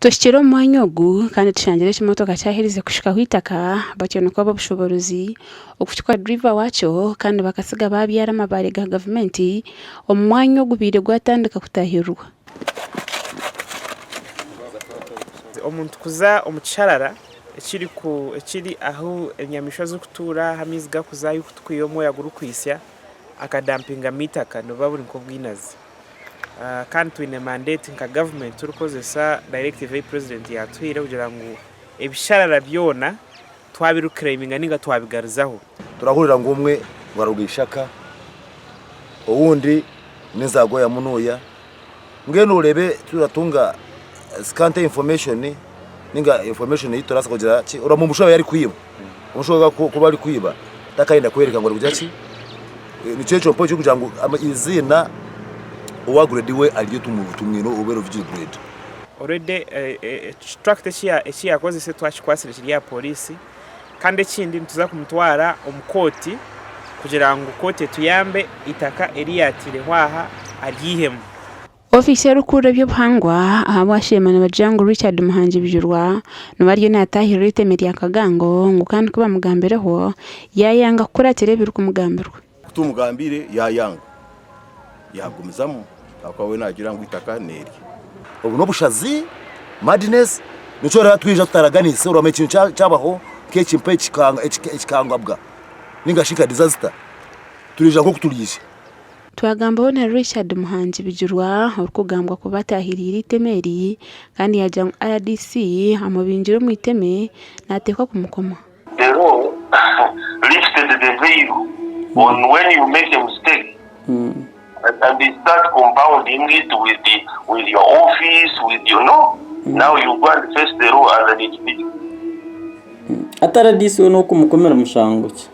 Tushikira omwanya ogu kandi tushangire ekimotoka kyaherize kushika kwitaka bakyonoka obushobozi okuchukwa driver wakyo kandi bakasiga babyara amabare ga government omwanya ogu bire gwatandika kutahirwa. Omuntu kuza omukisharara ekiri aho enyamisho zo kutura hamizi gakuzayo kutukuyomo yaguru kwisya akadampinga mitaka no baburi nko bwinazi. Kandi twine mandate nka government turukozesa directive ya president yatwire kugira ngo ebisharara byona twabirukreminga ninga twabigarizaho. Turahurira ngo umwe warugishaka uwundi nizagoya munuya ngene urebe turatunga scante information ninga information yitorasa kugira ki uramumusho yari kwiba umushoga kuba ari kwiba takayenda kwereka ngo kugira ki ni cyo cyo kugira ngo izina uwaguredi we aliyo tumwino ubero vigilante already structure echi yakoze se twashikwasire kiri ya polisi kandi kindi tuza kumutwara omukoti kugira ngo kote tuyambe itaka eriyatire hwaha alihemu. Ofisi rukura by'ubuhangwa abashema n'abajangu Richard Muhangi bijurwa n'ubaryo natahira iteme rya Kagango ngo kandi kuba mugambireho yayanga kuratire biru kumugambirwa kutumugambire yayanga yagumizamo akwawe nagira ngo itaka neri ubu no bushazi madness nico ratwija tutaraganise urame ikintu cyabaho kekimpe ekikangabwa ningashika disaster turija nko kutulisha twagambaho na Richard Muhangi bijurwa urukugambwa kubatahirira itemeri kandi yajya RDC amubinjiro mu iteme natekwa kumukoma. Rero lifted the veil on when you make a mistake. And they start compounding it with your office, with your no. Now you go and face the law as an individual. Ataradisi no kumukomera mushango ki.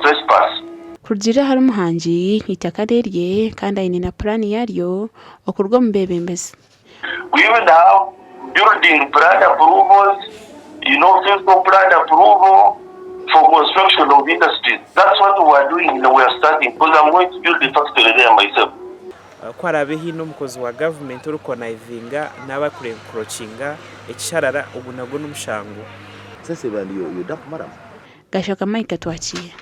Trespass. Kugira hari Muhangi itaka rerye kandi ayine na plan yaryo okurwa mu bebembezi. We even have building plan approvals, physical plan approval for construction of industries. That's what we are doing. We are starting because I'm going to build the factory there myself. Kwarabe hino mukozi wa government urukonaivinga n'abakure encroachinga ekisharara ubu nago n'umushango. Sese bandi yo dafu maram. Gashaka Mike twakiye.